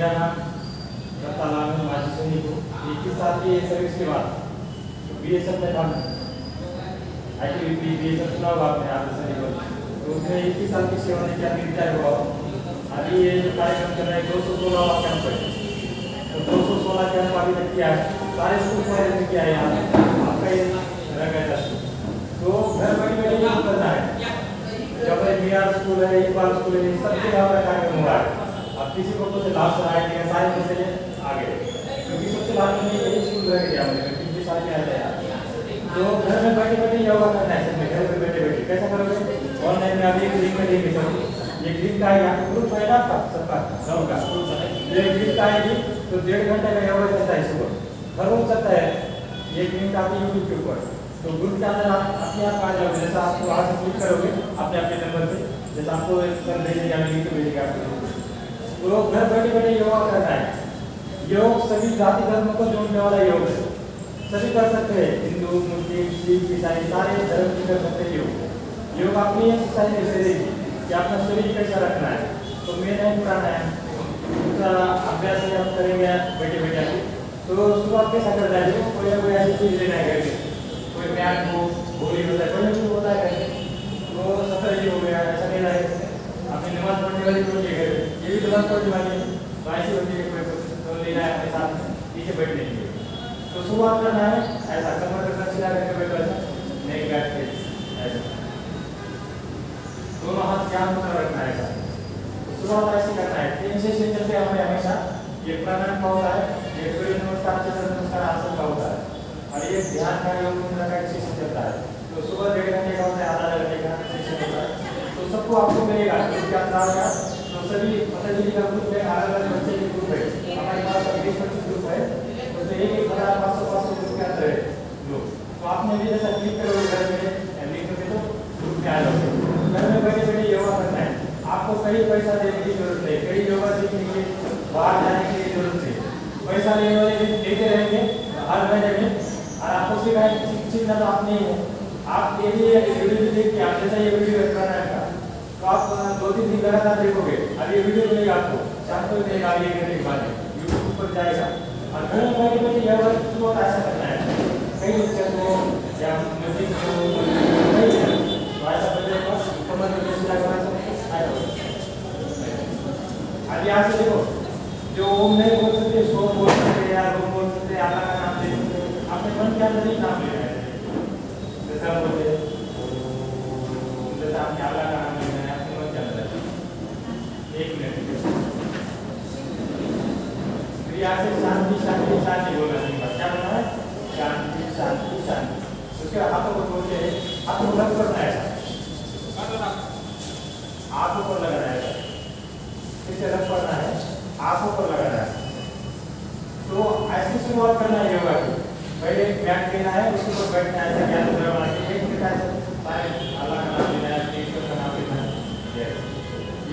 मेरा नाम दत्ता लाल है, माजी सैनिक हूँ। 21 साल की सर्विस के बाद बीएसएफ में था मैं, आईटीबीपी बीएसएफ सुना होगा आपने, आप सैनिक हो, तो उसमें 21 साल की सेवा ने क्या रिटायर हुआ। अभी ये जो कार्यक्रम कर रहे हैं 216वां कैंप है, तो 216 कैंप अभी तक किया है, सारे स्कूल कॉलेज में किया है यहाँ आपका ये रंगा स्कूल। तो घर बैठे बैठे काम करना है, जब मीआर स्कूल है, इकबाल स्कूल है, सबके हमारा कार्यक्रम हुआ है। अब किसी को तो लाभ सहाय दिया, सारे मसले आगे, क्योंकि सबसे लाभ में यही स्कूल रह गया मुझे 20 साल के आए हैं। तो घर में बैठे बैठे योगा करना है, सब घर में बैठे बैठे कैसा करोगे? ऑनलाइन में अभी एक लिंक में देंगे सब, एक लिंक आएगा, ग्रुप है ना आपका सबका सबका, एक लिंक आएगी तो 1.5 घंटे का योगा चलता है सुबह, हर रोज चलता है। एक लिंक आती है यूट्यूब के ऊपर, तो ग्रुप के अंदर आप अपने आप आ जाओगे, जैसा आपको आज क्लिक करोगे अपने अपने नंबर से, जैसा आपको कर भेजेगा लिंक भेजेगा आपको, तो घर बैठे बैठे योगा करना है। योग सभी जाति धर्म को जोड़ने वाला योग है, सभी कर सकते हैं, हिंदू मुस्लिम सिख ईसाई सारे धर्म की कर सकते हैं योग। योग अपनी एक्सरसाइज कैसे देगी कि अपना शरीर कैसा रखना है, तो मेन है प्राणायाम, उसका अभ्यास हम करेंगे बैठे बैठे। तो शुरुआत कैसा करना है, कोई ऐसी चीज लेना है करके, कोई मैट हो गोली होता है, कोई होता है करके, तो 70 जी हो गया, ऐसा नहीं रहेगा। अपनी नमाज पढ़ने वाली कोई ये भी नमाज पढ़ने वाली तो ऐसी होती है, कोई तो लेना है अपने साथ पीछे बैठने के लिए। तो शुरुआत करना है ऐसा, कमर करना सीधा करके बैठो, ऐसा नहीं बैठ के ऐसा, दोनों हाथ ध्यान में रखना है ऐसा। शुरुआत ऐसे करना है, 3 से चलते हमें हमेशा। ये प्राणायाम का होता है, ये सूर्य नमस्कार चंद्र नमस्कार आसन का होता है, और ये ध्यान का योग मुद्रा का इसी से चलता है। तो सुबह 1.5 घंटे का होता है, आधा घंटे का इसी से होता है। तो सबको आपको मिलेगा, क्या होगा, तो सभी पतंजलि का ग्रुप है, अलग-अलग बच्चे के ग्रुप है, हमारे पास 20-25 ग्रुप है, तो 1,500 ग्रुप के अंदर है लोग। तो आपने भी जैसा क्लिक करोगे घर में लिंक में, तो ग्रुप में आ जाओगे। घर में बैठे बैठे योगा करना है, आपको कहीं पैसा देने की जरूरत नहीं, कहीं योगा सीखने के लिए बाहर जाने की जरूरत नहीं, पैसा लेने वाले देते रहेंगे हर महीने में, और आपको सीखना तो आप नहीं है। आप ये वीडियो देख के आप जैसा ये वीडियो करना है तो आप 2-3 दिन लगातार देखोगे, अब ये वीडियो मिलेगा आपको शाम को मिलेगा, आगे करने के बाद यूट्यूब पर जाएगा। और घर में बैठे बैठे यह वर्क बहुत ऐसा करना है, कई बच्चे को या मस्जिद को नहीं है तो ऐसा बच्चे को कमर में सीधा करना चाहिए। अब यहाँ से देखो, जो ओम नहीं बोल सकते सो बोल सकते या रोम बोल सकते, अल्लाह का नाम ले सकते, अपने मन के अंदर ही नाम ले रहे हैं, जैसा बोलते जैसा आपने अल्लाह का नाम लेना है अपने मन के अंदर। 1 मिनट यहाँ से शांति शांति शांति बोलना है, क्या बोलना है, शांति शांति शांति। उसके हाथों को बोलते हैं, हाथों को रब करना है, आंखों पर लगाना है, इसे रब करना है, आंखों पर लगाना है। तो ऐसी शुरुआत करना है योगा की, पहले एक मैट लेना है, उसके ऊपर बैठना है, ऐसा ज्ञान मुद्रा बना के 1 मिनट ऐसे अल्लाह का नाम लेना है, ईश्वर का नाम लेना है।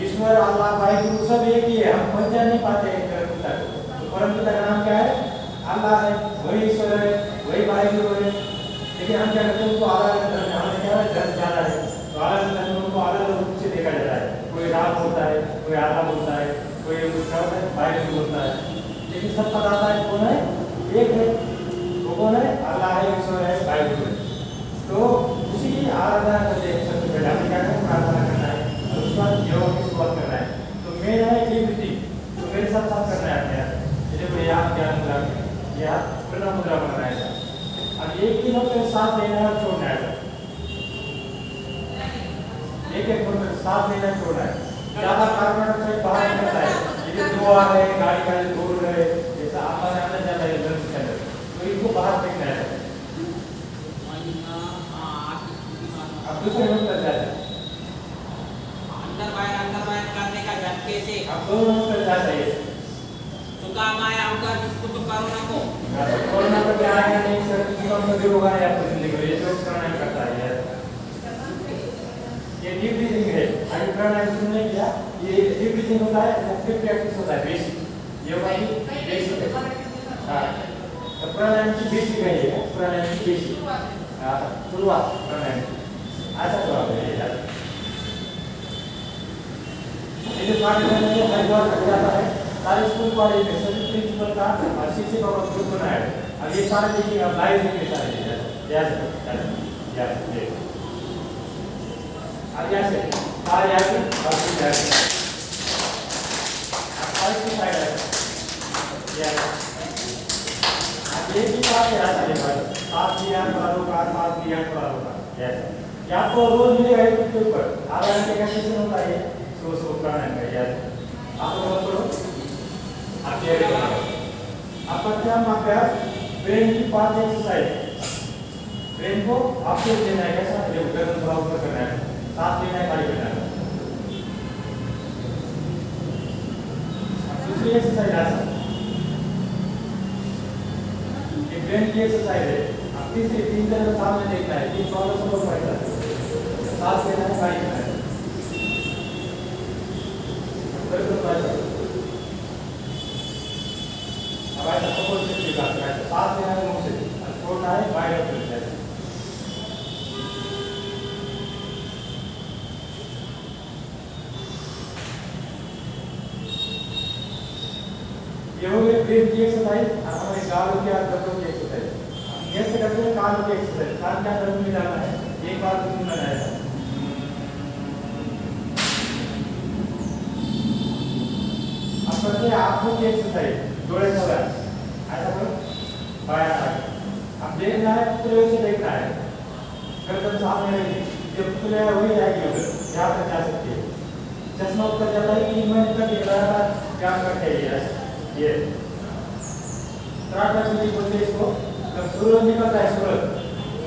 ईश्वर अल्लाह वाहिगुरु सब एक ही है, हम पहचान नहीं पाते हैं परमपिता को। तो परमपिता का नाम क्या है, अल्लाह है, वही ईश्वर है, वही वाहिगुरु है। लेकिन हम क्या करते हैं, उसको अलग अलग हमें क्या है धर्म ज़्यादा है, तो अलग अलग धर्मों को अलग अलग रूप से देखा जाता है। कोई राम बोलता है, कोई आधा बोलता है, कोई वाहिगुरु बोलता है, लेकिन सब पता है कौन है, एक है, वो कौन है, अल्लाह है, ईश्वर है, वाहिगुरु है। तो उसी की आराधना करते हैं, सबसे पहले हमें क्या करना है, प्रार्थना करना है, और उसके बाद योग की शुरुआत करना है। तो मेरा है ये विधि, तो मेरे साथ साथ करना है आपने, जैसे यहाँ क्या मुद्रा, या प्रणव मुद्रा बनना है, और एक ही वक्त साथ लेना है और छोड़ना है, एक वक्त साथ लेना है छोड़ना है। ज़्यादा कार्बन डाइऑक्साइड बाहर निकलता है, ये धुआं है, गाड़ी का धूल है, जैसा आसमान अंदर जाता है लंग्स के अंदर, तो इनको बाहर फेंकना है। अब दूसरे वक्त कर जाता है, अंदर बाहर करने का झटके से अब दोनों वक्त कर जाता है। तो काम आया होगा जिसको तो कोरोना को, कोरोना तो क्या आएगा नहीं सर, कम कभी होगा या आपको जिंदगी में, ये जो प्राणायाम करता है यार, ये डीप ब्रीथिंग है। अभी प्राणायाम सुनने क्या, ये डीप ब्रीथिंग होता है, मुख्य प्रैक्टिस होता है, बेसिक योगा की बेसिक है। हाँ, तो प्राणायाम की बेसिक है ये, प्राणायाम की बेसिक शुरुआत प्राणायाम की, ऐसा तो आप ये जो पाठ करने में हर बार लग जाता है, सारे स्कूल कॉलेज में सभी प्रिंसिपल का और शिक्षक का ग्रुप बनाया है। अब ये सारे देखिए आप लाइव देखिए सारे जैसे अब जैसे सारे ऐसे और फिर जैसे साइड टू साइड है अब एक ही बात है ऐसा देखा 7 पीएम पर होगा 7 पीएम पर होगा जैसे या आपको रोज मिलेगा यूट्यूब के ऊपर आधा घंटे का सेशन होता है सो प्राणायाम का जैसे आप लोग करो आप ये आपका क्या अभ्यास ब्रेन की 5 एक्सरसाइज ब्रेन को आपको देना है कैसा ये गर्दन थोड़ा ऊपर करना है साथ देना है खाली करना है दूसरी एक्सरसाइज ऐसा ये ब्रेन की एक्सरसाइज है अब तीसरी 3 तरह का सामने देखना है 3 प्रॉब्लम सॉल्व करना है साथ देना है खाली करना है अब ऐसा सपोर्ट से विकास करना है साथ देना है मुंह से और छोड़ना है वाइड ऑफ है ये हो गई ब्रेन की एक्सरसाइज हमारे गालों की और गर्दन की एक्सरसाइज नेक्स्ट करते हैं कानों की एक्सरसाइज कान क्या गर्दन में जाना है एक बार गुनगुनाना है अब करते हैं आंखों की एक्सरसाइज जोड़े जोड़ा ऐसा करो बायां आगे अब देखना है पुतले से देखना है गर्दन सामने रहेगी जब पुतले वही जाएगी उधर यहाँ तक जा सकती है चश्मा ऊपर जाता है 3 मिनट तक ये लगातार क्या करते हैं ये त्राटक विधि बोलते हैं इसको जब सूरज निकलता है सूरज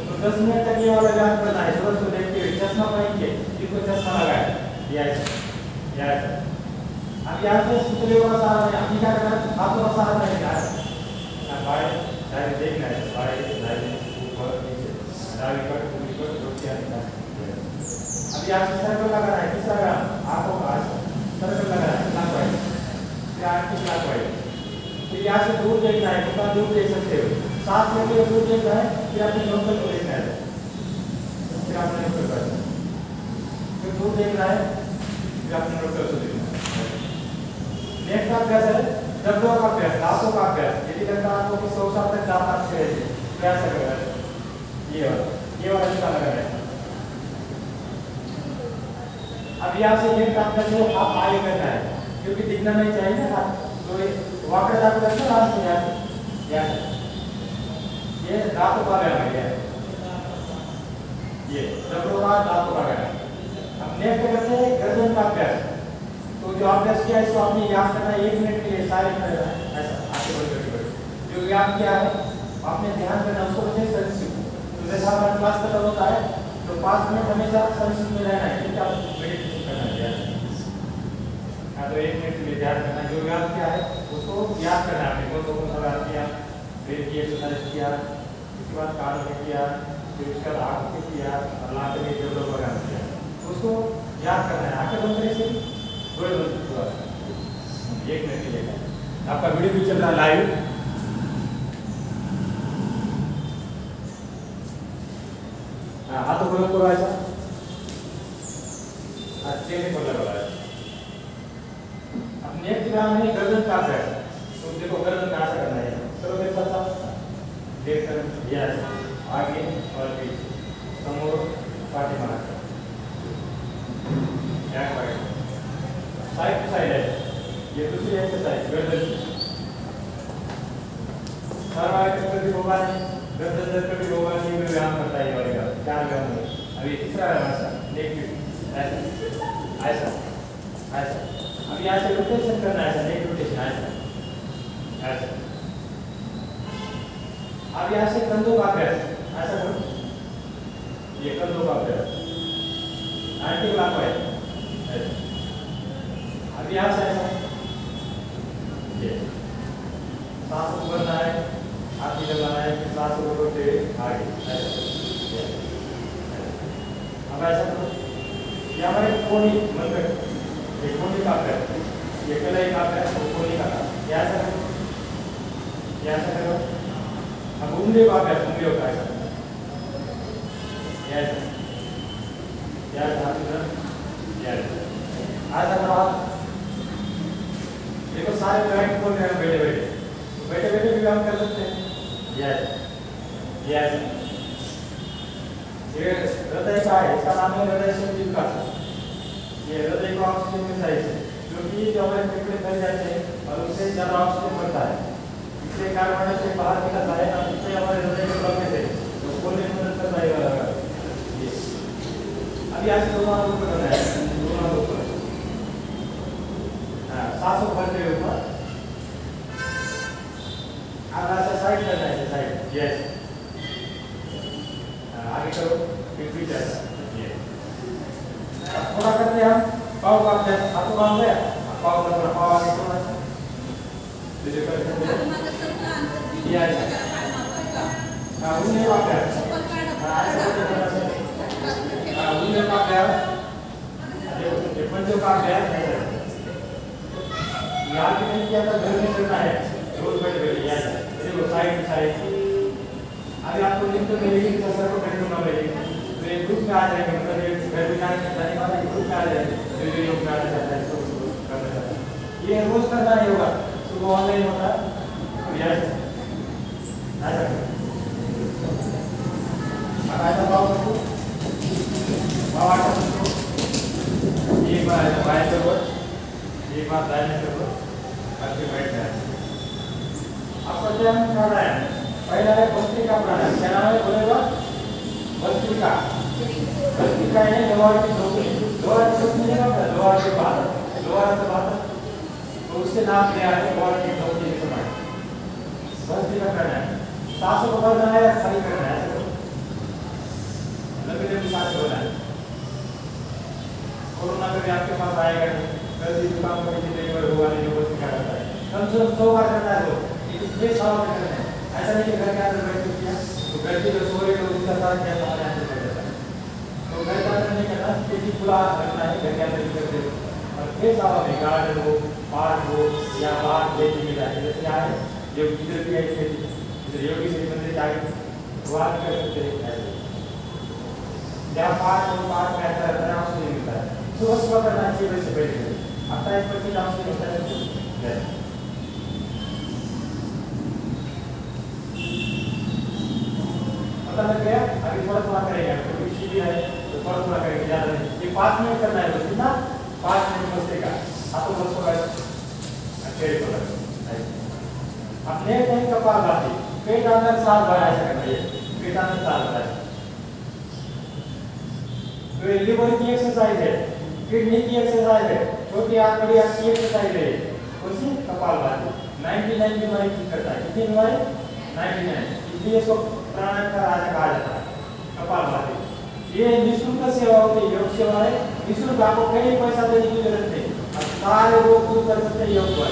तो 10 मिनट तक ये वाला व्यायाम करना है सूरज को देखते हुए चश्मा पहन के जिसको चश्मा लगाए ये ऐसा अब यहाँ से पुतले का सहारा नहीं अभी क्या करना है हाथों का सहारा नहीं लेना है बाएं दाएं देखना है बाएं दाएं ऊपर नीचे दाएं पर रोटियां निकाल अब यहाँ से सर्कल लगाना है किस तरह आंखों का सर्कल लगाना है क्लॉकवाइज फिर आंखें क्लॉकवाइज फिर यहाँ से दूर देखना है कितना दूर देख सकते हो 7 मीटर दूर देखना है फिर अपने लोकल को देखना है फिर अपने लोकल को फिर दूर देखना है फिर अपने लोकल को देखना है नेक्स्ट अभ्यास है जबड़ों का अभ्यास दांतों का अभ्यास यदि लगता है आपको कि 100 साल तक दांत अच्छे रहेंगे तो ऐसा करना है ये वाला हिस्सा लगाना है अब यहाँ से नेक्स्ट अभ्यास है आप आगे करना है क्योंकि दिखना नहीं चाहिए ना तो वाकर दांत करना लास्ट में यहाँ ये दांतों का व्यायाम है ये जबड़ों का दांतों का व्यायाम अब नेक्स्ट करते हैं गर्दन का अभ्यास तो जो अभ्यास किया है इसको आपने याद करना है 1 मिनट के लिए सारे करना है ऐसा आगे बढ़ जो व्यायाम किया है आपने ध्यान करना उसको बोलते हैं संसिप तो जैसा हमारा क्लास खत्म होता है तो 5 मिनट हमेशा संसिप में रहना है क्योंकि आप मेडिटेशन करना है हाँ तो 1 मिनट के लिए ध्यान करना जो व्यायाम किया है उसको याद करना है आपने कौन सा व्यायाम किया ब्रेन की एक्सरसाइज किया उसके बाद कानों में किया फिर उसके बाद आँख में किया और लात में जो लोग व्यायाम किया उसको याद करना है आँखें बंद करके एक मिनट के लिए आपका वीडियो भी चल रहा है लाइव हाथों को रखो ऐसा अच्छे से खोला वाला है अब नेक्स्ट व्यायाम है गर्दन का अभ्यास तो देखो गर्दन का ऐसा करना है चलो मेरे साथ देख कर यस आगे और पीछे समोर पार्टी मार साइड टू साइड है ये दूसरी एक्सरसाइज गर्दन की सर्वाइकल कभी होगा नहीं गर्दन दर्द कभी होगा नहीं में व्यायाम करता है ये वाला क्या व्यायाम है अभी तीसरा व्यायाम ऐसा नेक ऐसा ऐसा ऐसा अब यहाँ से रोटेशन करना है ऐसा नेक रोटेशन ऐसा ऐसा अब यहाँ से कंधों का अभ्यास ऐसा करो ये कंधों का अभ्यास एंटी क्लॉकवाइज ऐसा अब यहाँ से ऐसा ये सांस को भरना है हाथ निकलना है फिर सांस को रोकते हुए आगे ऐसा अब ऐसा करो ये हमारे कोनी मंत्र ये कोनी का अभ्यास ये कलाई का अभ्यास वो कोनी का ये ऐसा करो ये ऐसा करो अब उंगलियों का अभ्यास उंगलियों का ऐसा ये ऐसा हाथ इधर ये ऐसा करो आप देखो सारे पॉइंट खोल रहे हैं बैठे बैठे, तो बैठे बैठे भी हम कर सकते हैं। यस यस, ये हृदय का है, इसका नाम है हृदय संजीव का। ये हृदय को ऑक्सीजन मिलता है इससे, क्योंकि जो हमारे फेफड़े फैल जाते हैं और उससे ज़्यादा ऑक्सीजन बढ़ता है, इससे कार्बन डाइऑक्साइड बाहर निकलता है और इससे हमारे हृदय के ब्लॉकेज है तो खोलने में मदद करता है। अभी आज दोनों हाथ ऊपर करना है, दोनों हाथ ऊपर, हाँ सांसों भरते हुए ऊपर, आधा सा साइड करना है, साइड यस, आगे करो फिर पीछे ऐसा ये, थोड़ा करते हैं हम पाव का अभ्यास। हाथों बांध लिया, पाव का थोड़ा पाव आगे थोड़ा सा जो करते हैं ये ऐसा, हाँ उन्हें का अभ्यास, हाँ ऐसा थोड़ा सा, हाँ उन्हें का अभ्यास, देखो पंचों का अभ्यास है, यार कि नहीं किया तो घर में करना है, रोज बैठ बैठ यार, देखो साइड साइड। अभी आपको लिंक तो मिलेगी, सर को करने को मिलेगी, तो ये ग्रुप में आ जाएंगे, मतलब ये घर में जाने वाले ग्रुप में आ जाएंगे, जो जो योग में आना चाहता है तो उसको करना चाहता है। ये रोज करना नहीं होगा, सुबह ऑनलाइन होता है, तो यस ऐसा करो, अब ऐसा पाओ करो, पाओ ऐसा करो, एक बार ऐसा बाएं करो, एक बार दाहिने करो, और फिर बैठ जाए। आपका ध्यान खड़ा है, पहला है भस्त्रिका प्राणायाम, क्या नाम है बोलेगा? भस्त्रिका। भस्त्रिका है लोहार की झोपड़ी, लोहार की झोपड़ी नहीं होता, लोहार के बाद, लोहार के बाद, तो उससे नाम दिया है लोहार की झोपड़ी के समान। भस्त्रिका प्राणायाम, सांसों को भरना है, सही करना है, ऐसे करो, लंबी लंबी सांसें होना है। कोरोना कभी आपके पास आएगा नहीं, कभी जुकाम कभी जिंदगी हुआ नहीं, जो भस्त्रिका करता है, कम से कम 100 बार करना है, तो ये 100 बार करना है। ऐसा नहीं कि घर के अंदर बैठ किया, तो घर के जो सो रहे लोग उनका साथ क्या हमारे अंदर बैठ जाता है, तो घर के अंदर नहीं करना, क्योंकि खुला रखना है, घर के अंदर भी करते हो। और फिर साहब में गार्डन हो, पार्क हो या बाहर लेके मिला है, जैसे क्या है जो इधर भी है, इधर योगी से मंदिर आगे वहाँ भी कर सकते हैं, जहाँ पार्क हो, पार्क में अच्छा रहता है, आराम से नहीं मिलता है, सुबह सुबह करना 6 बजे से पहले, 28-25 आराम से होता है। पता लग गया? अभी थोड़ा थोड़ा करेंगे, क्योंकि सीधी है तो थोड़ा थोड़ा करेंगे, ज़्यादा नहीं। ये 5 मिनट करना है बस, कितना 5 मिनट बसने का, हाथों बस को अच्छे को लगे। अपने टाइम कपालभाति, पेट अंदर 7 बार ऐसा करना है, पेट अंदर 7 बार। तो ये लिवर की एक्सरसाइज है, किडनी की एक्सरसाइज है, छोटी आंत बड़ी आंत की एक्सरसाइज है, उसी कपालभाति 99 बीमारी ठीक करता है। कितनी बीमारी? 99। इसलिए इसको प्राणायाम का राजा कहा जाता है, कपालभाति। ये निःशुल्क सेवा होती है, योग सेवा है, निःशुल्क, आपको कहीं पैसा देने की जरूरत नहीं, आप सारे रोग दूर कर सकते हैं योग पर।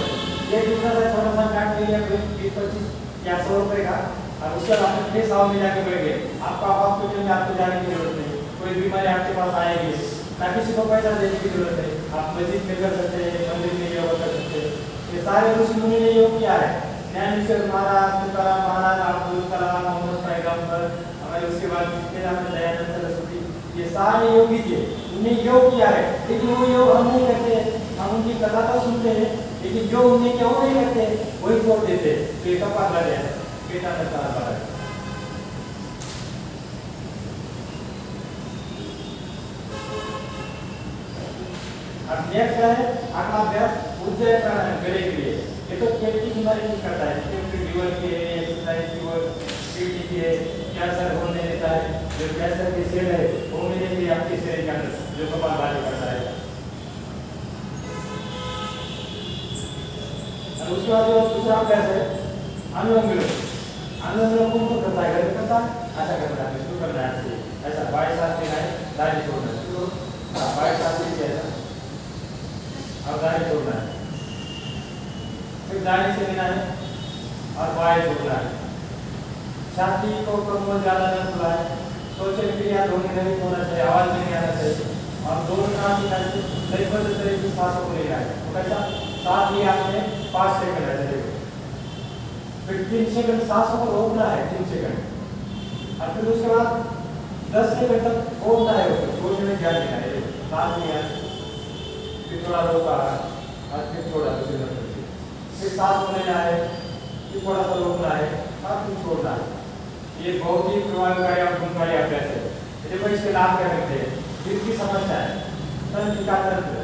ये दूसरा सा छोटा सा काट लिया 20-25 या 100 रुपए का, और उसके बाद अपने फ्रेश हवा में जाके बैठ गए, आपका हॉस्पिटल में आपको जाने की जरूरत नहीं, कोई बीमारी आपके पास आएगी ना, किसी को पैसा देने की जरूरत नहीं, आप मस्जिद में कर सकते हैं, मंदिर में योग कर सकते हैं। ये सारे ऋषि मुनि ने योग किया है, ज्ञानेश्वर महाराज, तुकाराम महाराज, अब्दुल कलाम, मोहम्मद पैगंबर, हमारे उसके बाद दयानंद सरस्वती, ये सारे योगी थे, उन्हें योग किया है। लेकिन वो योग हम नहीं करते, हम उनकी कथा तो सुनते हैं, लेकिन जो उन्हें क्यों नहीं करते वही छोड़ देते, तो ये कपाल है, बेटा का है। अब नेक्स्ट है अगला अभ्यास ऊर्जा प्राणायाम, गले के लिए। ये तो पेट की बीमारी नहीं करता है, क्योंकि लीवर की एक्सरसाइज, लीवर किडनी की है, कैंसर होने देता है, जो कैंसर की सेल है वो होने देती है आपके शरीर के अंदर, जो कपालभाति करता है। और उसके बाद जो दूसरा अभ्यास है अनुलोम विलोम। अनुलोम विलोम कौन करता है? घर में करता है, ऐसा करना है, इसको करना है ऐसा, बाएं सांस लेना है, दाहिने छोड़ना है, बाएं सांस लीजिए ऐसा, और दाहिने छोड़ना है, फिर दाहिने से लेना है और बाएं छोड़ना है। छाती को कमर ज़्यादा न फुलाए, सोचने क्रिया धोने नहीं होना चाहिए, आवाज नहीं आना चाहिए, और दोनों नाक निकाल के लयबद्ध तरह की सांसों को लेना है। तो कैसा? सांस लिया आपने 5 सेकंड ऐसे देखो, फिर 3 सेकंड सांसों को रोकना है, 3 सेकंड, और फिर उसके बाद 10 सेकंड तक छोड़ना है, उसको छोड़ने में ध्यान देना है। सांस लिया, फिर थोड़ा रोका और फिर छोड़ा, फिर सांस को लेना है, फिर थोड़ा सा रोकना है और फिर छोड़ना है। ये बहुत ही प्रभावकारी और गुणकारी अभ्यास है। देखो इसके लाभ क्या करते हैं? दिल की समस्या है, तंत्रिका तंत्र,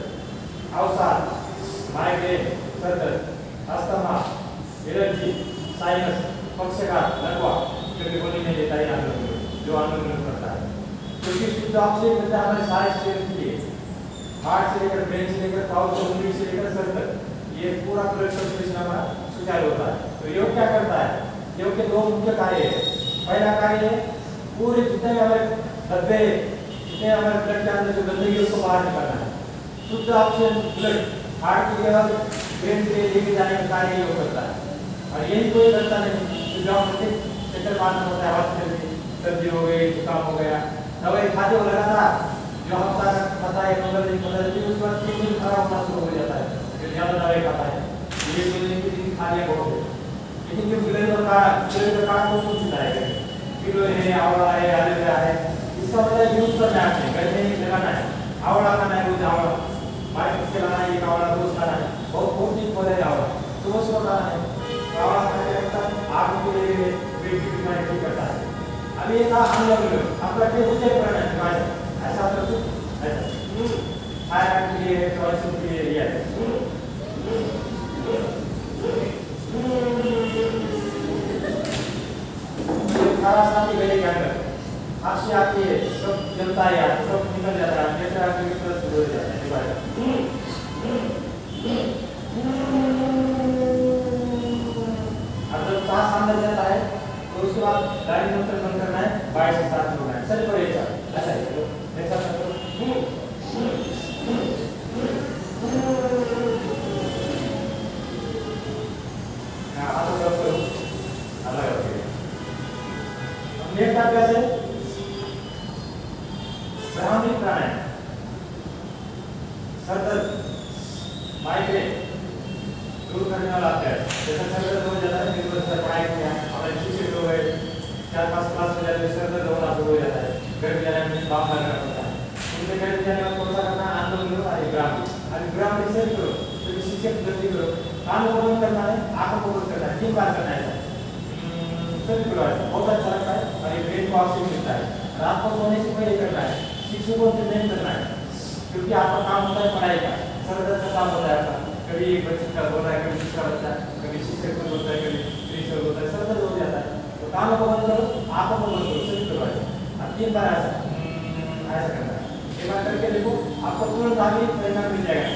अवसाद, माइग्रेन, सर दर्द, अस्थमा, एलर्जी, साइनस, पक्षाघात, लकवा, क्योंकि बोली नहीं देता है आंदोलन जो आंदोलन करता है, क्योंकि शुद्ध ऑक्सीजन मिलता है हमारे सारे शरीर के लिए, हार्ट से लेकर ब्रेन से लेकर पाउच से उंगली से लेकर सर तक, ये पूरा ब्लड सर्कुलेशन हमारा सुचारू होता है। तो योग क्या करता है? योग के दो मुख्य कार्य है। पहला कार्य है पूरे जितने हमारे डब्बे, जितने हमारे ब्लड के अंदर जो गंदगी है उसको बाहर निकालना है। शुद्ध ऑक्सीजन ब्लड हार्ट के लिए और ब्रेन के लिए लेके जाने का कार्य योग करता है। और यही कोई करता नहीं तो जब चक्कर मारना होता है हॉस्पिटल में, सर्दी हो गई, जुकाम हो गया, दवाई खाते हो लगातार, जो हफ्ता खाता है 15 दिन उसके बाद 3 दिन खराब होना शुरू हो जाता है, फिर ज़्यादा दवाई खाता है, ये 2 दिन की दिन खा लिया बहुत है। लेकिन जो फिलर का कौन सिलाएगा? किलो है, आवड़ा है, एलोवेरा है, इसका मतलब यूज करना है आपने, घर में नहीं लगाना है। आवड़ा खाना है रोज, आवड़ा मार्केट से लाना है, एक आवड़ा रोज खाना है, बहुत दिन पौधे है आवड़ा, सुबह सुबह खाना है। आवड़ा खाने लगता है आँख के लिए पेट की बीमारी ठीक करता है। अभी ये था हम लोग आपका टेस्ट चेक करना है, ऐसा कर कुछ ऐसा थायराइड के लिए, टॉन्सिल के लिए लिया है। सारा साथी गले के अंदर आपसे आती है, सब जलता है यार, सब निकल जाता है, जैसे आपके विश्वास शुरू हो जाता है दीवार। अब जब सांस अंदर जाता है तो उसके बाद गाड़ी मोटर बंद करना है, बाहर से सांस छोड़ना है। सर पर ऐसा है, ऐसा करो। हाथों को करो, अलग रखिए। नेक्स्ट अभ्यास है ब्राह्मणी प्राणायाम। सर दर्द, माइग्रेन दूर करने वाला अभ्यास। जैसे सर दर्द हो जाता है, फिर सर पढ़ाई किया, हमारे शिक्षक लोग हैं 4-5 क्लास में जाते सर दर्द होना शुरू हो जाता है, घर में जाने में बाप लगना पड़ता है। उनके घर में जाने में कौन सा करना है? आंदोलन करो, अरे ब्राह्मणी से करो, तो शिक्षक गलती करो, कान को बंद करना है, आंखों को बंद करना है, 3 बार करना है। बहुत अच्छा लगता है और ये ब्रेन को ऑक्सीजन मिलता है। रात को सोने से पहले करना है, शिक्षकों से नहीं करना है, क्योंकि आपका काम होता है पढ़ाई का, सर दर्द का काम होता है आपका। कभी एक बच्चे का बोल रहा है, कभी दूसरा बच्चा, कभी शिक्षक को बोलता है, कभी प्रिंसिपल बोलता है, सर दर्द हो जाता है। तो कानों को बंद करो, आंखों को बंद करो, सभी करवाए। अब 3 बार ऐसा करना है। एक बार करके देखो, आपको तुरंत आगे परिणाम मिल जाएगा,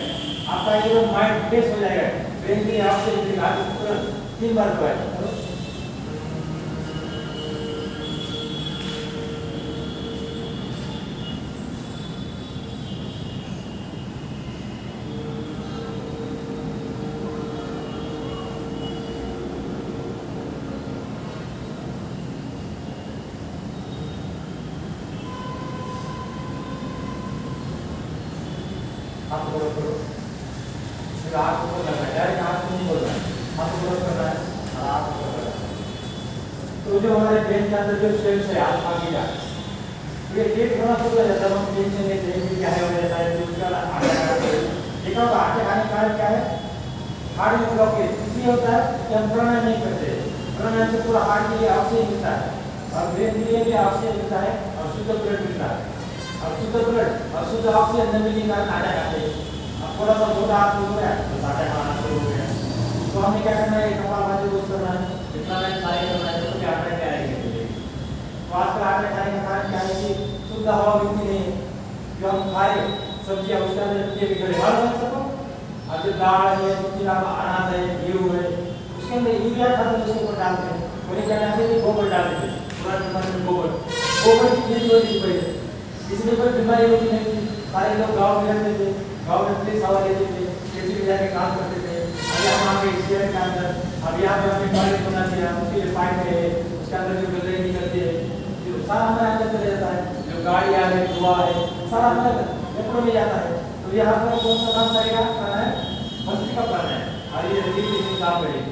आपका एकदम माइंड फ्रेश हो जाएगा, ब्रेन की आपसे आगे तुरंत 3 बार करवाए। हाथ को करो, फिर हाथ को करना है, डायरेक्ट हाथ नहीं बोलना है, हाथ को करना है और हाथ को करना है। तो जो हमारे ब्रेन के अंदर जो सेल्स है आत्मा की जान, ये पेट थोड़ा शुरू हो जाता है, हम टेंशन लेते हैं कि क्या है हो जाता है, जो उसका आटे देखा होगा, आटे खाने का कारण क्या है? हार्ट में ब्लॉकेज इसलिए होता है कि हम प्राणायाम नहीं करते। प्राणायाम से पूरा हार्ट के लिए ऑक्सीजन मिलता है और ब्रेन के लिए भी ऑक्सीजन मिलता है और शुद्ध ब्लड मिलता है। और शुद्ध ब्लड और शुद्ध ऑक्सीजन न मिलने के कारण आटा खाते हैं। अब थोड़ा सा मोटा आदमी हो गया तो आटा खाना शुरू हो गया। तो हमें क्या करना है? कपालभाति रोज करना है, जितना टाइम खाने करना है, तो क्या आटा क्या आएगा? तो आजकल आटा खाने का कारण क्या है कि शुद्ध हवा मिलती नहीं है। जो हम खाए सब्जियाँ उसके अंदर ये बिगड़े हर बन सको। अब जो दाल है, अनाज है, गेहूँ है, उसके अंदर यूरिया खाद उसके ऊपर डालते हैं। वही क्या डालते थे? गोबर डालते थे, पुराने जमाने में गोबर की खेती होती थी पहले, इसलिए कोई बीमारी होती नहीं थी। सारे लोग गाँव में रहते थे, गाँव में फ्रेश हवा लेते थे, खेती में जाके काम करते थे। अभी हम आगे शहर के अंदर, अब यहाँ पे हमने टॉयलेट बना दिया, उसके लिए पाइप है, उसके अंदर जो गंदगी निकलती है, जो सारा हमारे अंदर चले जाता है। जो गाड़ी आ रही, धुआं है, सारा हमारे कपड़ों में जाता है। तो यहाँ पर कौन सा काम करेगा? प्राणायाम, भस्त्रिका प्राणायाम। और ये रीति काम करेगी।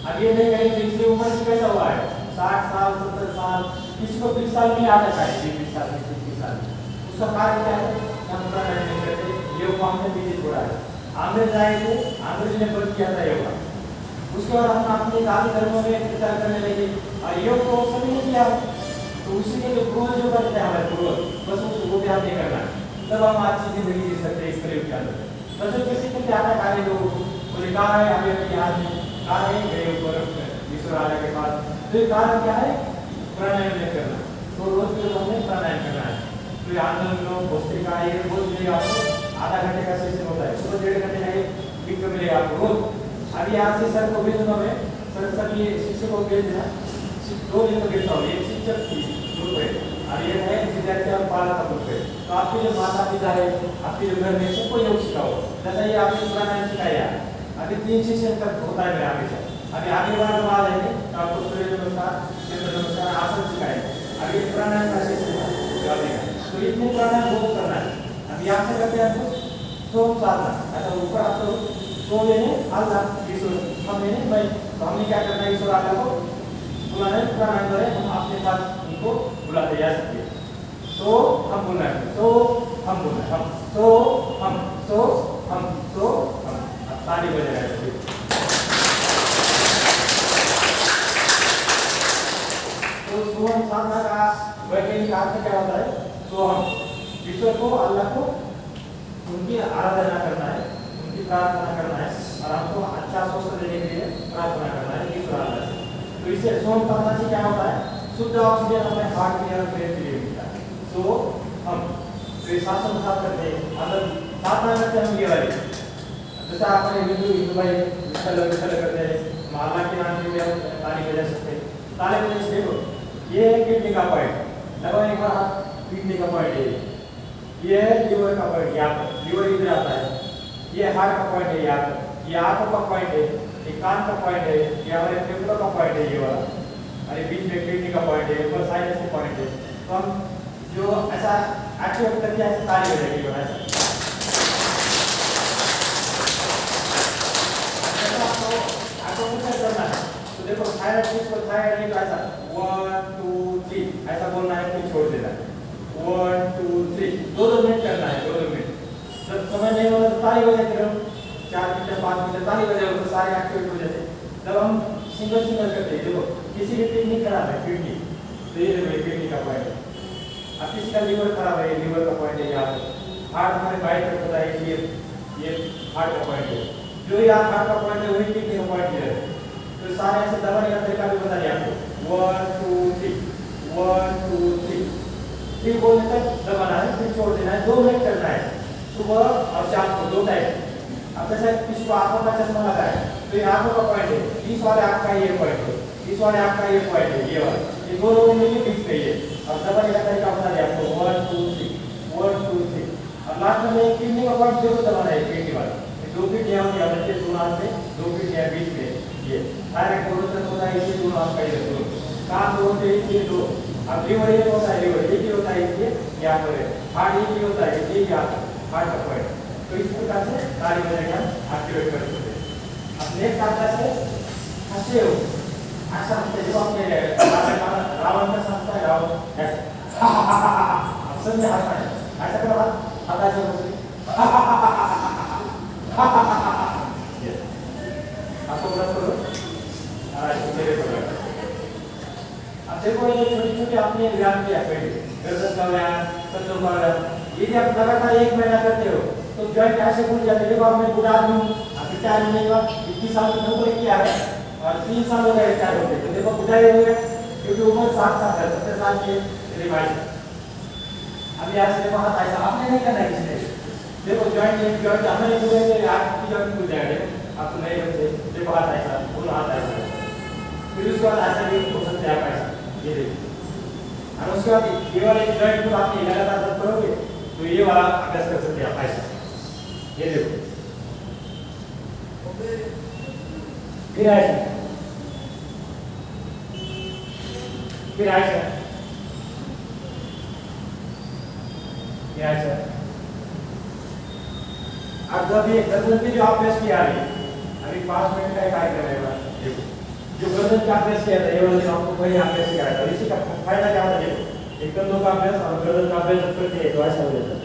अब ये नहीं करेंगे, इसलिए उम्र से कैसा हुआ है? 60 साल, 70 साल, किसी को 20 साल में आता है, 20 साल में, 30 साल में। उसका कारण क्या है? हम प्राणायाम नहीं करते, योग को हमने पीछे छोड़ा है। अंग्रेज आए थे, अंग्रेज ने बंद किया था योगा। उसके बाद हम अपने जाति धर्मों में प्रचार करने लगे और योग को सभी ने किया, तो उसी के जो पूर्वज जो करते हैं हमारे पूर्वज, बस वो भी हमने करना है, तब हम अच्छी जिंदगी जी सकते हैं इस कलयुग के अंदर। मतलब किसी को क्या है कार्य लोगों को बोले कहाँ है अभी अभी यहाँ में कहाँ है गए ऊपर विश्व राजा के पास, तो ये कारण क्या है प्राणायाम नहीं करना, तो रोज के रोज हमें प्राणायाम करना है। तो ये आंदोलन लोग भोस्त्रिका ये रोज मिलेगा आपको, आधा घंटे का सेशन होता है, सुबह 1.5 घंटे का एक वीडियो मिलेगा आपको रोज। अभी यहाँ से सर को भेज दूंगा मैं, सर सभी शिक्षक को भेज देना, 2 दिन तो भेजता हूँ, एक शिक्षक की ग्रुप है और ये है विद्यार्थी और पालक का ग्रुप है। तो आपके जो माता पिता है, आपके जो घर में सबको योग सिखाओ, जैसा ये आपने प्राणायाम सिखाया, अभी 3 सेशन तक होता है मेरा हमेशा। अभी आगे बार जब आ जाएंगे तो आपको सूर्य नमस्कार, चंद्र नमस्कार, आसन सिखाएंगे। अभी प्राणायाम का सेशन है, तो इतने प्राणायाम बहुत करना है। अभी यहाँ से करते हैं आपको सोम साधना, ऐसा ऊपर आपको सो लेने अल्लाह ईश्वर हम लेने भाई, तो हमने क्या करना है ईश्वर अल्लाह को बुलाना है, प्राणायाम करें हम अपने पास उनको बुलाते जा सकते हैं। तो हम बोलना है, तो हम बोलना है, हम तो हम तो हम तो हम, अब ताली बजा रहे हैं। तो सोम साधना का वैज्ञानिक अर्थ क्या होता है? तो हम ईश्वर को अल्लाह को उनकी आराधना करना है, उनकी प्रार्थना करना है और हमको अच्छा स्वास्थ्य देने के लिए प्रार्थना करना है ईश्वर अल्लाह से। तो इससे सोम साधना से क्या होता है? शुद्ध ऑक्सीजन हमें हार्ट के और ब्रेन के लिए मिलता है। तो हम तो सांस अनुसार करते हैं, मतलब साधना करते हैं हम ये वाली, जैसा आपने हिंदू भाई विठल करते हैं, अल्लाह के नाम से हम ताली बजा सकते हैं। ताली बजा से देखो ये किडनी का पॉइंट, लगाओ एक बार हाथ, किडनी का पॉइंट है ये है लीवर का पॉइंट, यहाँ पर लीवर इधर आता है, ये हार्ट का पॉइंट है यहाँ पर, ये आंखों का पॉइंट है, ये कान का पॉइंट है, ये हमारे फेफड़ों का पॉइंट है ये वाला, अरे बीच में किडनी का पॉइंट है, ऊपर साइनस का पॉइंट है। तो हम जो ऐसा एक्टिवेट करके ऐसे ताली बजाएंगे ऐसा आपको कुछ करना है। तो देखो थायराइड को थायराइड नहीं, तो ऐसा 1 2 3 ऐसा बोलना है, फिर छोड़ देना है 1 2 3, 2 मिनट करना है, 2 मिनट। जब समय नहीं होगा तो ताली बजाते रहो, 4 मिनट 5 मिनट ताली बजाओ तो सारे एक्टिवेट हो जाते हैं। जब हम सिंगल करते हैं, देखो किसी की किडनी खराब है, किडनी तो ये देखो किडनी का पॉइंट है, अब किसी का लीवर खराब है, लीवर का पॉइंट है यहाँ पर, हार्ट हमारे बाइट होता है ये हार्ट का पॉइंट है, जो यहाँ हार्ट का पॉइंट है वही किडनी का पॉइंट है। तो सारे ऐसे दबाने का तरीका भी बता दिया आपको, 1 2 3 1 2 3, फिर बोलने तक दबाना है, फिर छोड़ देना है, 2 मिनट करना है, सुबह और शाम को 2 टाइम। अब जैसे किसी को आंखों का चश्मा लगा है तो ये आंखों का पॉइंट है, इस वाले आंख का ये पॉइंट है, इस वाले आंख का ये पॉइंट है, ये वाला, ये दोनों मिलके बीच में ये। अब दबाने का तरीका बता दिया आपको, 1 2 3 1 2 3, और लास्ट में एक किडनी का पॉइंट जरूर दबाना है, किडनी वाला, 2 फीट यहाँ पे बच्चे 2 हाथ में 2 फीट यहाँ बीच में ये थायराइड दोनों तरफ होता है, ये 2 हाथ का ये 2, कान दोनों पे ये 2, अब लीवर ये होता है, लीवर ये होता है, ये यहाँ पर है, हार्ट ये होता है, ये यहाँ हार्ट का पॉइंट। तो इस प्रकार से ताली बजाकर हम एक्टिवेट कर सकते हैं। अब नेक्स्ट आता है हंसते हो, ऐसा हंसते जो आपने रावण का हंसता है, रावण ऐसा अक्सर में हंसता है, ऐसा करो हाथ हटा से आपको बता करो मेरे को अब देखो ये छोटी छोटी आपने व्यायाम किया पहले, गर्दन का व्यायाम, कंधों का व्यायाम, ये जब लगातार 1 महीना करते हो तो जॉइंट ऐसे भूल जाते हैं। देखो अब मैं बुढ़ा आदमी हूँ, अभी रिटायर होने के बाद 21 साल की नौकरी किया है और 3 साल हो गए रिटायर होते, तो देखो बुढ़ाई हो गए क्योंकि उम्र 60 साल है, 70 साल की मेरी भाई। अभी ऐसे देखो हाथ ऐसा आपने नहीं करना है किसी ने, देखो जॉइंट हमें नहीं भूलेंगे, आपकी जॉइंट भूल जाएगा, आपको नहीं बचे, देखो हाथ ऐसा, पूरा हाथ ऐसा, फिर उसके बाद ऐसा भी हो सकता है आप ऐसा, ये देखो, और उसके बाद ये वाले जॉइंट को आपने लगातार जब करोगे तो ये वाला अभ्यास कर सकते हैं आप ऐसा, ये देखो, फिर ऐसा, फिर ऐसा, फिर ऐसा। अब जब ये गर्दन की जो अभ्यास किया है, अभी 5 मिनट का कार्यक्रम है, देखो जो गर्दन का अभ्यास किया था ये वाला आपको वही अभ्यास किया था, इसी का फायदा क्या होता है, देखो एक कंधों का अभ्यास और गर्दन का अभ्यास करते हैं तो ऐसा हो जाता है।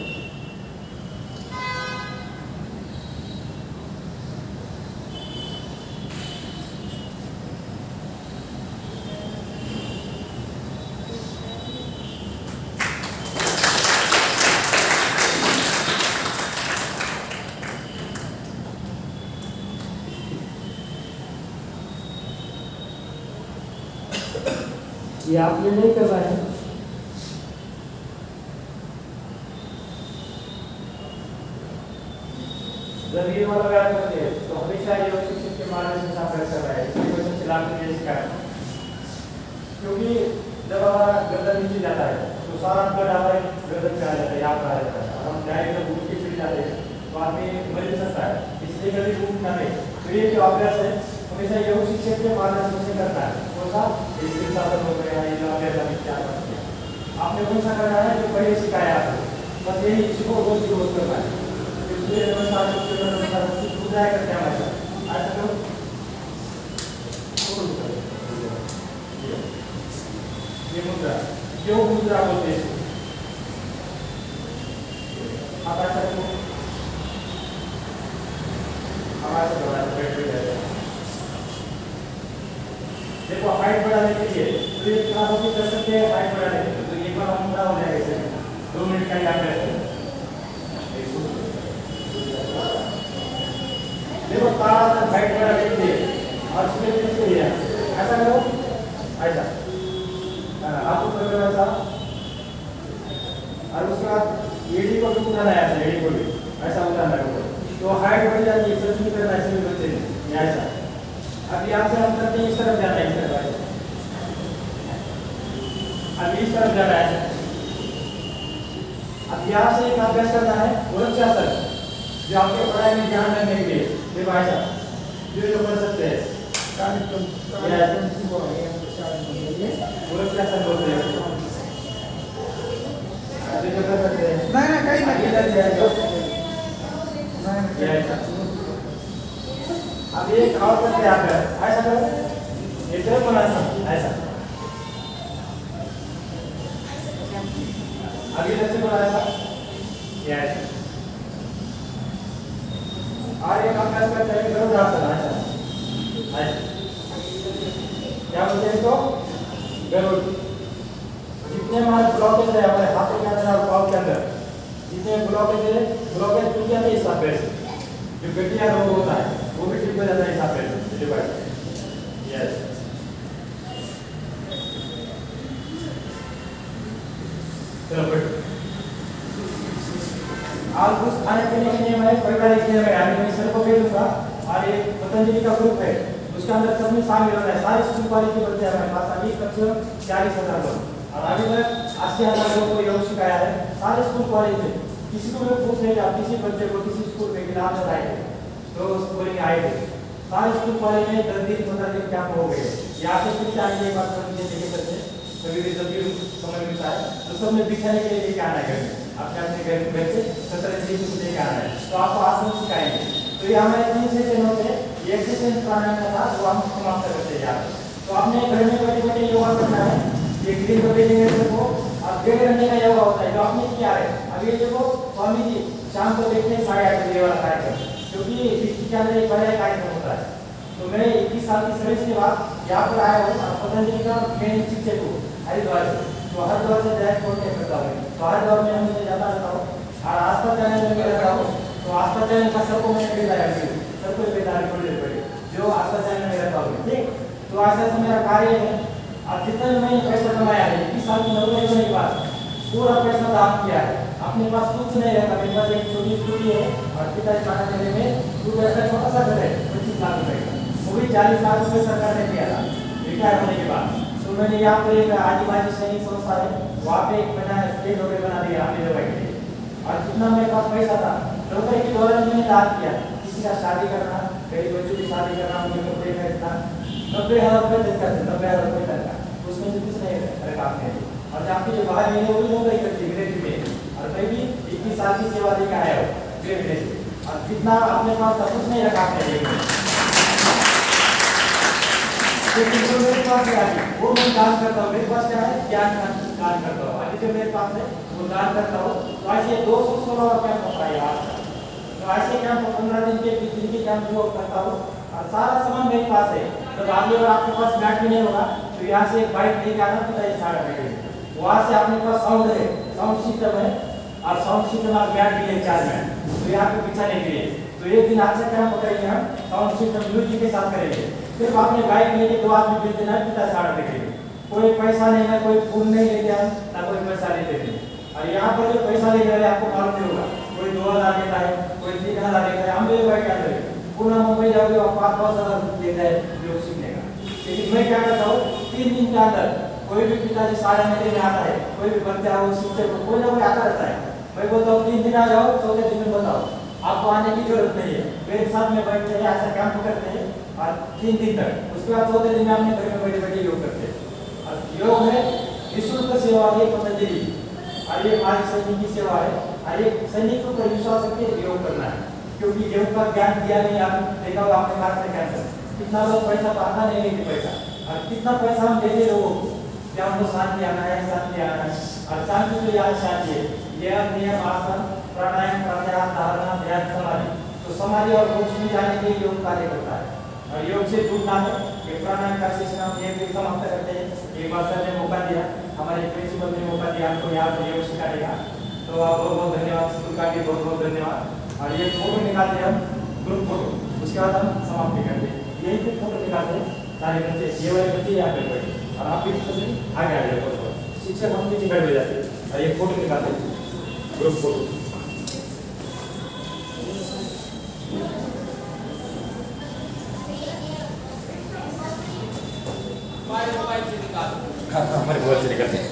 ये आपने नहीं करना है। जब ये वाला व्यायाम करते हैं तो हमेशा योग शिक्षक के मार्गदर्शन से आप कर रहा है, इसलिए क्वेश्चन चला के ये सिखाया। क्योंकि जब हमारा गर्दन नीचे जाता है तो सारा ब्लड हमारे गर्दन पे आ जाता है, यहाँ पर आ जाता है, और हम डायरेक्ट घूम के फिर जाते हैं तो आदमी मर सकता है। इसलिए कभी घूम ना ले। तो ये जो अभ्यास है हमेशा योग शिक्षक के मार्गदर्शन से करना है। कौन सा? इसके साधन हो गया, ये जो अभ्यास अभी क्या करते हैं आपने कौन सा करना है जो पहले सिखाया आपको, बस यही इसको रोज की रोज करना है। इसलिए नमस्कार करते हैं हमारे आज तो ये मुद्रा योग मुद्रा बोलते हैं। आप ऐसा करो, हमारे बैठ जाएगा। देखो हाइट बढ़ाने के लिए तो ये कितना होती कर सकते हैं हाइट बढ़ाने के लिए, तो एक बार मुद्रा हो जाएगा इसे 2 मिनट का याद रखें। देखो तारा हाइट बढ़ाने के लिए और इसमें कैसे लिया ऐसा करो, ऐसा आपको करो ऐसा, और उसके बाद एडी को भी उठाना है, ऐसा एडी को भी ऐसा उठाना है तो हाइट बढ़ जाती है। सर्च नहीं करना ऐसे भी बच्चे ने ऐसा। अब यहाँ से हम करते हैं इस तरफ जाना है, इस तरफ ऐसा, अब इस तरफ जाना है। अब यहाँ से एक अभ्यास करना है वृक्षासन, जो आपके पढ़ाई में ध्यान रखने के लिए देखो ऐसा जो कर सकते हैं वृक्षासन बोलते हैं, जो कर सकते हैं नहीं कहीं अब ये और करते हैं आप ऐसा करो, ये तरफ बनाना ऐसा, अभी इधर से बोला ऐसा, ये ऐसा, और एक अभ्यास करते हैं गरुड़ासन ऐसा, ऐसा क्या बोलते हैं इसको? गरुड़। जितने हमारे ब्लॉकेज है हमारे हाथों के अंदर और पाँव के अंदर, जितने ब्लॉकेज है ब्लॉकेज टूट जाते हैं इस हिसाब से, जो गठिया रोग होता है वो भी ठीक हो जाता है इस हिसाब से। यस चलो बैठो। आज कुछ खाने पीने के नियम है, परिवार के नियम है, आगे मैं सर को भेजूंगा और एक पतंजलि का ग्रुप है उसके अंदर सब में शामिल होना है। सारे स्कूल कॉलेज के बच्चे हमारे पास अभी करीब 40,000 लोग, और अभी तक 80,000 लोगों को योग सिखाया है सारे स्कूल कॉलेज में। किसी को लोग पूछ रहे थे आप किसी बच्चे को किसी स्कूल में नाम बताए थे तो बोलेंगे आए थे। सारे स्कूल कॉलेज में 10 दिन 15 दिन कैंप हो गए। यहाँ से फिर से आएंगे एक बार देखे करते कभी भी जब भी समय मिलता है तो सब में बिछाने के लिए लेके आना है, घर अपने घर से 17 दिन को लेके आना है तो आपको आसन सिखाएंगे। तो ये हमारे 3 सेशन होते हैं, एक सेशन प्राणायाम का था वो हम समाप्त करते हैं यहाँ। तो आपने घर में बैठे बैठे योगा करना है, एक दिन को देखेंगे सबको, और 1.5 घंटे का योगा होता है जो आपने किया है। अब ये देखो स्वामी जी शाम को देखते हैं 8:30 बजे वाला कार्यक्रम, क्योंकि डिस्ट्रिक्ट के अंदर एक बड़ा कार्यक्रम होता है। तो मैं 21 साल की सर्विस के बाद यहाँ पर आया हूँ और पतंजलि का मेन शिक्षक हूँ हरिद्वार से, तो हरिद्वार से डायरेक्ट कॉन्टेक्ट करता हूँ। तो हरिद्वार में हमें जाता रहता हूँ और आस्था चैनल में रहता हूँ, तो आस्था चैनल का सबको मैंने भेजा है, सबको भेजा है पड़े जो आस्था चैनल में रहता हूँ। ठीक, तो ऐसा से मेरा कार्य है। अब जितना मैंने पैसा कमाया है 21 साल की नौकरी होने के बाद पूरा पैसा दान किया है। अपने पास कुछ नहीं रहता, मेरे पास एक छोटी स्कूटी है और पिताजी खाना देने में कुछ ऐसा छोटा सा घर है 25 लाख रुपए का, वो भी 40 लाख रुपए सरकार ने दिया था रिटायर होने के बाद। तो मैंने यहाँ पर एक आदिवासी सैनिक संस्था है वहाँ पे एक मैंने स्टेज होटल बना दिया अपने दवाई के लिए, और जितना मेरे पास पैसा था नौकरी के दौरान मैंने दान किया। किसी का शादी करना, मेरी बच्चों की शादी करना, मुझे कपड़े खरीदना, 90,000 रुपये देता था, 90,000 रुपये तक का, उसमें से कुछ नहीं रखा आपने। और आपकी जो बाहर महीने वो भी नौकरी करती है ग्रेड में, और मैं भी 21 साल की सेवा देकर आया हूँ ग्रेड में से, और जितना अपने पास था कुछ नहीं रखा आपने एक में। लेकिन जो मेरे पास है वो मैं दान करता हूँ, मेरे पास क्या है ज्ञान दान करता हूँ, अभी जो मेरे पास है वो दान करता हूँ। तो ऐसे 216 कैंप होता है आज, तो ऐसे कैंप 15 दिन के 20 दिन के कैंप जो करता हूँ, और सारा सामान मेरे पास है। जब आगे और आपके पास बैट भी नहीं होगा तो यहाँ से एक बाइक लेके आना, पिताजी सारा बैठे वहाँ से आपके पास साउंड है, साउंड सिस्टम है, और साउंड सिस्टम आप बैट भी है 4 बैट, तो यहाँ पे बिछाने के लिए। तो एक दिन आज से कैंप करेंगे हम साउंड सिस्टम म्यूजिक के साथ करेंगे। सिर्फ आपने बाइक लेके 2 आदमी भेज देना है, पिताजी सारा देखेंगे। कोई पैसा नहीं है, कोई फूल नहीं लेते हम, ना कोई पैसा लेते हैं। और यहाँ पर जो पैसा ले रहे हैं आपको मालूम नहीं होगा, कोई 2000 लेता है, कोई 3000 लेता है। हम लोग भाई क्या करें, पूरा मुंबई जाओगे और 5-5 हजार लेता है योग सीखने का। लेकिन मैं क्या करता हूँ, 3 दिन के अंदर कोई भी पिताजी साढ़े महीने में आता है, कोई भी बच्चा हो, शिक्षक हो, कोई ना कोई आता रहता है। मैं बोलता हूँ 3 दिन आ जाओ, 14 दिन में बताओ, आपको आने की जरूरत नहीं है। मेरे साथ में बैठते हैं, ऐसा काम करते हैं और 3 दिन तक, उसके बाद 14 दिन में अपने घर में बैठे बैठे योग करते हैं। और योग है निःशुल्क सेवा है पतंजलि, और ये हमारी सैनिक की सेवा है। और ये सैनिकों पर विश्वास रखिए योग करना है, क्योंकि योग का ज्ञान दिया नहीं, आप देखा होगा आपने मार्ग में कैंसर कितना लोग पैसा पाता नहीं लेते पैसा, और कितना पैसा हम देते लोगों को, जब हमको शांति आना है, शांति आना है। और शांति तो याद शांति है, यह नियम आसन प्राणायाम प्राणायाम धारणा ध्यान समाधि, तो समाधि और मोक्ष में जाने के लिए योग कार्य करता है। और योग से दूर ना हो, ये प्राणायाम का सेशन हम एक भी समाप्त करते हैं। एक बार सर ने मौका दिया, हमारे प्रिंसिपल ने मौका दिया हमको यहाँ पर योग सिखाने का, तो आप बहुत बहुत धन्यवाद, स्कूल का भी बहुत बहुत धन्यवाद। और ये फोटो निकालते हैं हम, ग्रुप फोटो, उसके बाद हम समाप्ति करते हैं। यही पे फोटो निकालते हैं सारे बच्चे, ये वाले बच्चे यहाँ पे बैठे और आप भी आगे आ जाए, शिक्षक हम भी बैठ जाते हैं और ये फोटो निकालते हैं ग्रुप फोटो। हमारे मोबाइल से निकाल, हमारे मोबाइल से निकालते हैं।